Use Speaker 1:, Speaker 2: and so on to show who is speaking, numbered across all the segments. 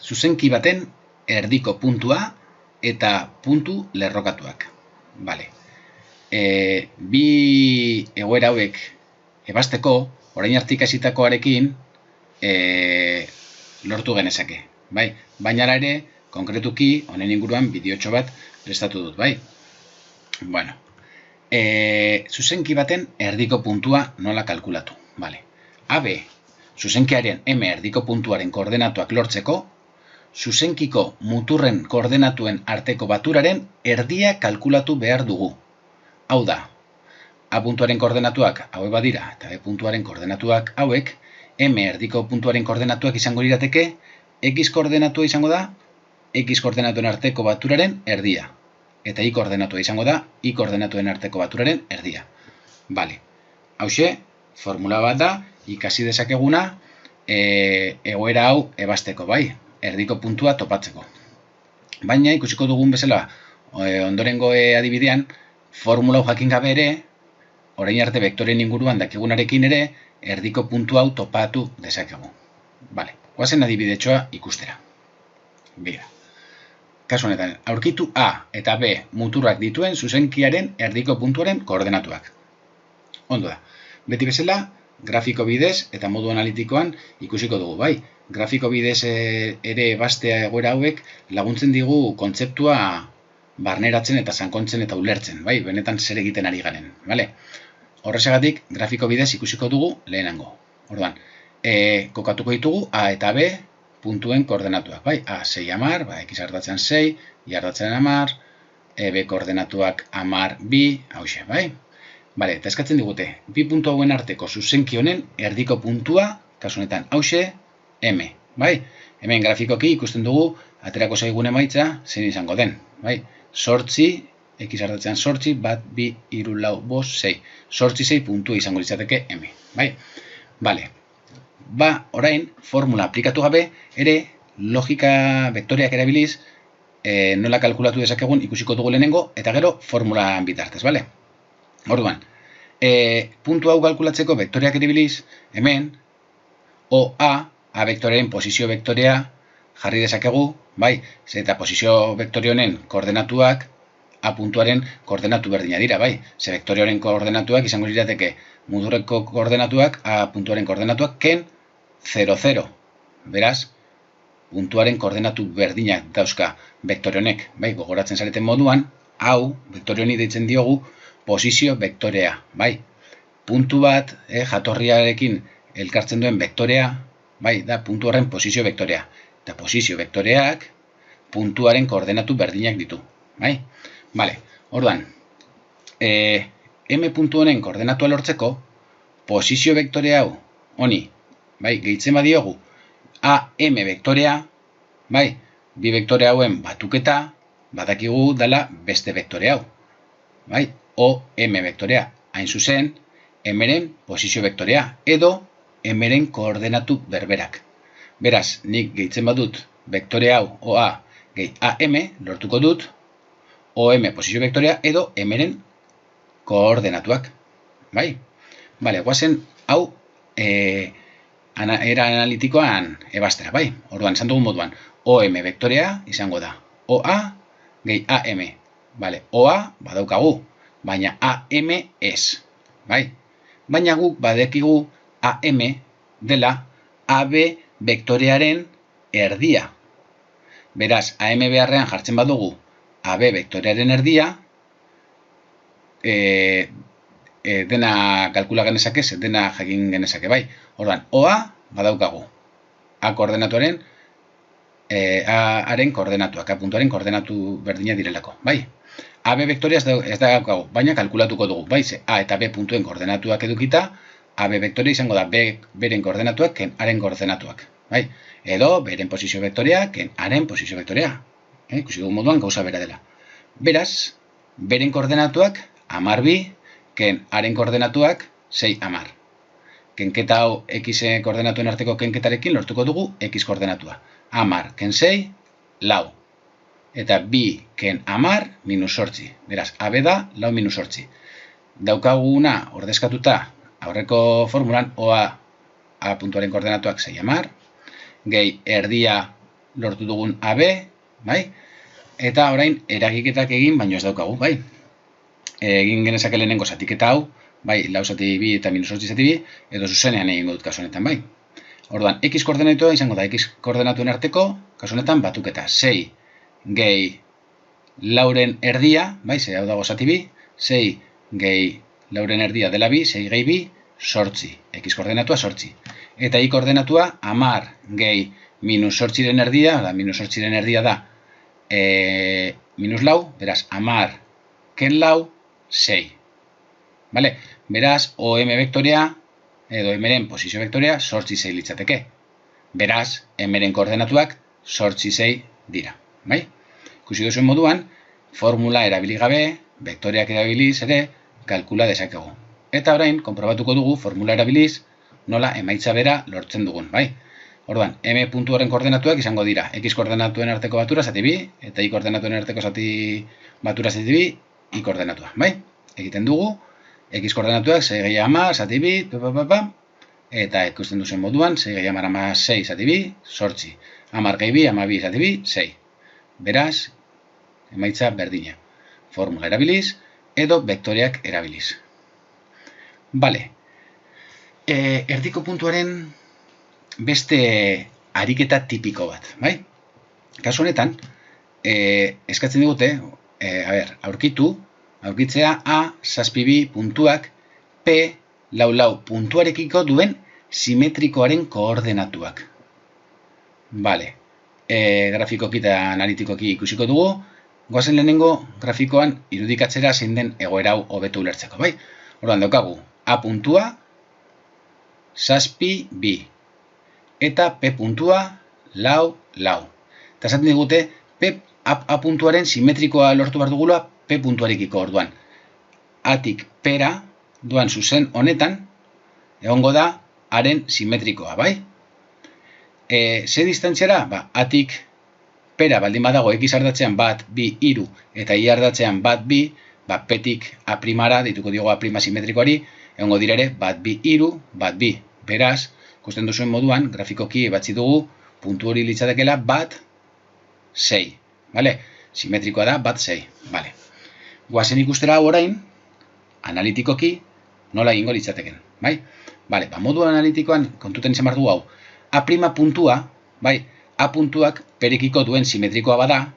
Speaker 1: zuzenki baten erdiko puntua eta puntu lerrokatuak. Vale. Bi egoera hauek ebasteko, orain arte ikasitakoarekin lortu genezake. Bai? Baina ere, konkretuki, honen inguruan bideotxo bat prestatu dut. Bai? Bueno. Zuzenki baten erdiko puntua nola kalkulatu. Vale. AB, zuzenkiaren M erdiko puntuaren koordenatuak lortzeko, zuzenkiko muturren koordenatuen arteko baturaren erdia kalkulatu behar dugu. Hau da, A puntuaren koordenatuak hauek badira eta B puntuaren koordenatuak hauek, M erdiko puntuaren koordenatuak izango lirateke, X koordenatua izango da, X koordenatuen arteko baturaren erdia. Eta Y koordenatua izango da, Y koordenatuen arteko baturaren erdia. Vale. Hauxe, formula bat da, ikasi dezakeguna, egoera hau ebasteko, bai, erdiko puntua topatzeko. Baina, ikusiko dugun bezala, ondorengo adibidean, formula hau jakin gabe ere, orain arte vektoren inguruan dakigunarekin ere, erdiko puntu hau topatu dezakegu. Vale, goazen adibidetxoa ikustera. Bira. Kasu honetan, aurkitu A eta B muturrak dituen zuzenkiaren erdiko puntuaren koordenatuak. Ondo da. Beti bezala, grafiko bidez eta modu analitikoan ikusiko dugu, bai. Grafiko bidez ere bastea egoera hauek laguntzen digu kontzeptua barneratzen eta sankontzen eta ulertzen, bai, benetan zer egiten ari garen, bale? Horrezagatik, grafiko bidez ikusiko dugu lehenango. Orduan, kokatuko ditugu A eta B puntuen koordenatuak, bai? A 6 amar, X hartatzen 6, Y hartatzen amar, B koordenatuak amar bi, hauxe, bai? Bale, eta eskatzen digute, bi puntu hauen arteko zuzenki honen erdiko puntua, kasu honetan, hauxe, M, bai? Hemen grafikoki ikusten dugu, aterako zaigun emaitza, zein izango den, bai? 8, X hartatzen 8, bat, bi, hiru, lau, bost, 6. 8, 6 puntua izango litzateke M, bai? Bale. Ba, orain, formula aplikatu gabe, ere, logika vektoreak erabiliz, nola kalkulatu dezakegun ikusiko dugu lehenengo, eta gero formula bitartez, bale? Orduan, puntu hau kalkulatzeko vektoreak erabiliz, hemen, OA, A vektorearen posizio vektorea jarri dezakegu, bai? Eta posizio vektore honen koordenatuak, A puntuaren koordenatu berdina dira, bai? Ze vektore honen koordenatuak izango lirateke muturreko koordenatuak, A puntuaren koordenatuak, ken 0, 0. Beraz, puntuaren koordenatu berdinak dauzka vektore honek, bai? Gogoratzen zareten moduan, hau, vektore honi deitzen diogu, posizio vektorea, bai? Puntu bat, jatorriarekin elkartzen duen vektorea, bai, da puntu horren posizio vektorea. Eta posizio vektoreak puntuaren koordenatu berdinak ditu, bai? Bale, orduan, M puntu honen koordenatua lortzeko, posizio vektore hau, honi, bai, gehitzen badiogu, AM vektorea, bai, bi vektore hauen batuketa, badakigu dela beste vektore hau, bai, OM vektorea, hain zuzen, M-ren posizio vektorea, edo M-ren koordenatu berberak. Beraz, nik gehitzen badut vektore hau, OA, gehi AM, lortuko dut, OM posizio vektorea edo M-ren koordenatuak, bai? Bale, guazen hau era analitikoan ebastera, bai? Orduan, esan dugun moduan, OM vektorea izango da OA gehi AM, bale? OA badaukagu, baina AM ez, bai? Baina guk badekigu AM dela AB vektorearen erdia. Beraz, AM beharrean jartzen badugu AB vektorearen erdia, dena kalkula genezake, dena jakin genezake, bai? Orduan, OA badaukagu. A koordenatuaren, Aren koordenatuak, A puntuaren koordenatu berdina direlako, bai? AB vektorea ez da daukagu, baina kalkulatuko dugu, bai? A eta B puntuen koordenatuak edukita, AB vektorea izango da beren koordenatuak, ken Aren koordenatuak, bai? Edo, beren posizio vektorea, ken Aren posizio vektorea. Ikusi dugu moduan gauza bera dela. Beraz, beren koordenatuak, amar bi, ken Aren koordenatuak, 6 amar. Kenketa hau X koordenatuen arteko kenketarekin lortuko dugu X koordenatua. Amar, ken 6, lau. Eta bi, ken amar, minus 8. Beraz, AB da, lau minus 8. Daukaguna ordezkatuta aurreko formulan, OA A puntuaren koordenatuak 6 amar, gehi erdia lortu dugun AB, bai? Eta orain eragiketak egin, baino ez daukagu, bai? Egin genezake lehenengo zatiketa hau, bai, lau zati bi eta minus 8 zati bi, edo zuzenean egingo dut kasu honetan, bai? Orduan, x koordinatua izango da x koordinatuen arteko, kasu honetan batuketa 6 gehi lauren erdia, bai, ze hau dago zati bi, 6 gehi lauren erdia dela bi, 6 gehi bi, sortzi, x koordinatua sortzi. Eta y koordinatua 10 gehi minus sortziren erdia, minus sortziren erdia da minus lau, beraz, 10 ken lau, 6. Vale? Beraz, OM vektorea, edo M-ren posizio vektorea, sortzi 6 litzateke. Beraz, M-ren koordenatuak sortzi 6 dira. Bai? Ikusi duzuen moduan, formula erabili gabe, vektoreak erabiliz ere, kalkula dezakegu. Eta orain, konprobatuko dugu formula erabiliz, nola emaitza bera lortzen dugun. Bai? Orduan, M puntuaren koordenatuak izango dira, x koordenatuen arteko batura zati bi, eta y koordenatuen arteko batura zati bi, y koordenatua. Bai? Egiten dugu, x koordenatuak 6 gehi 10 zati bi, eta ikusten duzen moduan, 6 gehi 10 6 zati bi, sortzi. 10 gehi bi, 12 zati bi, 6. Beraz, emaitza berdina. Formula erabiliz, edo vektoreak erabiliz. Bale. Erdiko puntuaren beste ariketa tipiko bat, bai? Kasu honetan, eskatzen digute, aurkitzea A zazpi bi puntuak P lau puntuarekiko duen simetrikoaren koordenatuak. Bale, grafikoki eta analitikoki ikusiko dugu, goazen lehenengo grafikoan irudikatzera zein den egoera hau hobeto ulertzeko, bai? Orduan daukagu, A puntua, zazpi bi, eta P puntua, lau. Eta esaten digute, A puntuaren simetrikoa lortu behar dugula P puntuarekiko orduan. Atik pera, duan zuzen honetan, egongo da, haren simetrikoa, bai? Ze distantziara? Atik pera baldin badago x ardatzean bat, bi, iru, eta y ardatzean bat, bi, petik A primara, dituko digo A prima simetrikoari, egongo dira ere, bat, bi, iru, bat, bi. Beraz, ikusten duzuen moduan, grafikoki ebatzi dugu, puntu hori litzatekela bat, 6. Vale? Simetrikoa da, bat, 6. Vale. Guazen ikustera orain, analitikoki, nola egingo litzateken. Bai? Vale, modu analitikoan, kontuten izan behar du hau, A prima puntua, bai, A puntuak perekiko duen simetrikoa bada,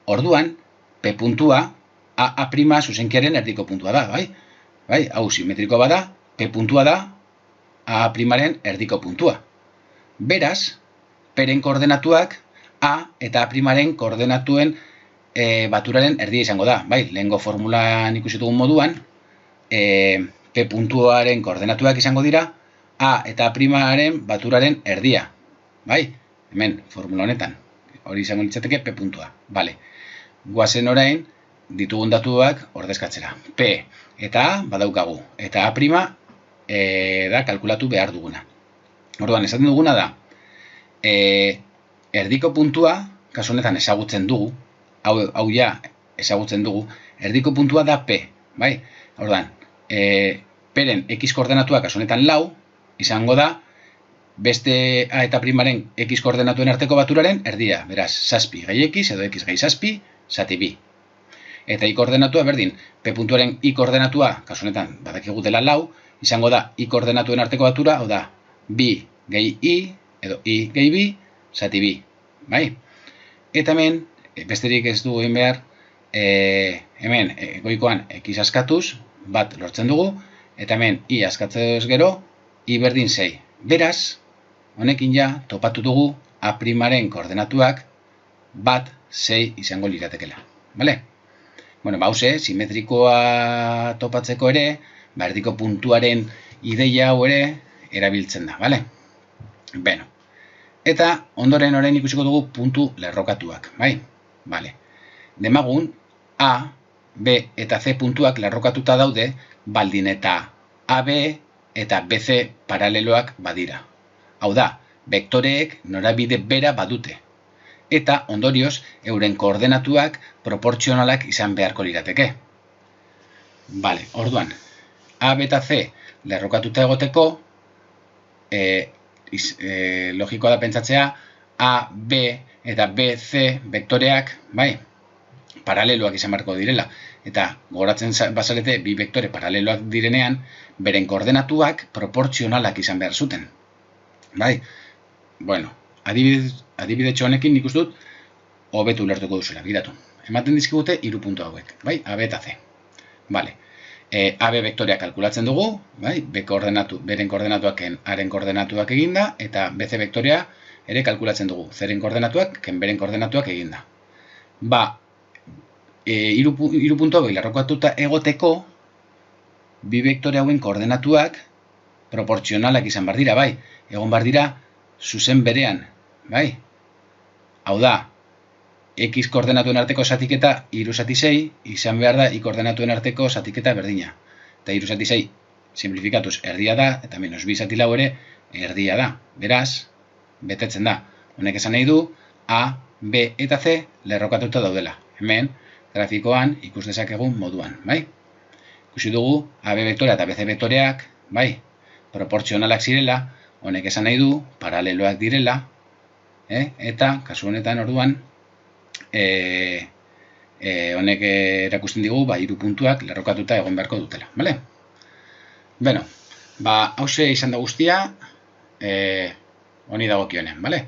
Speaker 1: orduan, P puntua, A prima zuzenkiaren erdiko puntua da, bai? Bai, hau simetrikoa bada, P puntua da, A primaren erdiko puntua. Beraz, Pren koordenatuak A eta A primaren koordenatuen baturaren erdia izango da. Bai, lehengo formulan ikusi dugun moduan, P puntuaren koordenatuak izango dira A eta A primaren baturaren erdia. Bai, hemen formula honetan. Hori izango litzateke P puntua. Bale, guazen orain ditugun datuak ordezkatzera. P eta A badaukagu. Eta A prima da kalkulatu behar duguna. Orduan, esaten duguna da, erdiko puntua, kasu honetan ezagutzen dugu, hau ja ezagutzen dugu, erdiko puntua da P, bai? Orduan, Pren x koordenatua, kasu honetan lau, izango da, beste A eta primaren x koordenatuen arteko baturaren erdia, beraz, zazpi gehi x edo x gehi zazpi, zati bi. Eta y koordenatua berdin, P puntuaren y koordenatua, kasu honetan, badakigu dela lau, izango da, y koordenatuen arteko batura, hau da, bi gehi i, edo i gehi bi, zati bi, bai? Eta hemen, besterik ez du egin behar, hemen, goikoan, x askatuz, bat lortzen dugu, eta hemen, i askatzez gero, i berdin 6. Beraz, honekin ja, topatu dugu, A primaren koordenatuak, bat 6 izango liratekela, bale? Bueno, hauze, simetrikoa topatzeko ere, erdiko puntuaren ideia hau ere erabiltzen da, bale? Beno. Eta ondoren orain ikusiko dugu puntu lerrokatuak, bai? Bale. Demagun, A, B eta C puntuak lerrokatuta daude, baldin eta AB eta BC paraleloak badira. Hau da, vektoreek norabide bera badute. Eta ondorioz, euren koordenatuak proportzionalak izan beharko lirateke. Bale, orduan, A, B eta C lerrokatuta egoteko, logikoa da pentsatzea, A, B eta BC vektoreak, bai, paraleloak izan beharko direla. Eta goratzen bazarete, bi vektore paraleloak direnean, beren koordenatuak proportzionalak izan behar zuten. Bai, bueno, adibide honekin nik uste dut, hobetu ulertuko duzula, biratu. Ematen dizkigute 3 puntu hauek, bai, A, B eta C. Vale. AB vektorea kalkulatzen dugu, bai, beren koordenatuak haren koordenatuak eginda, eta BC vektorea ere kalkulatzen dugu, zeren koordenatuak beren koordenatuak eginda. Ba, 3 puntu hauek lerrokatuta egoteko, bi vektore hauen koordenatuak proportzionalak izan behar dira, bai, egon behar dira zuzen berean, bai. Hau da, X koordenatuen arteko zatiketa 3/6 izan behar da Y koordenatuen arteko zatiketa berdina. Eta 3/6 simplifikatuz erdia da, eta menos 2/4 ere erdia da. Beraz, betetzen da. Honek esan nahi du, A, B eta C lerrokatuta daudela. Hemen, grafikoan ikus dezakegun moduan, bai? Ikusi dugu, AB vektorea eta BC vektoreak, bai, proportzionalak zirela, honek esan nahi du, paraleloak direla, eta, kasu honetan orduan, honek erakusten digu, 3 puntuak lerrokatuta egon beharko dutela, bale? Beno, hause izan da guztia, honi dagokionen, bale?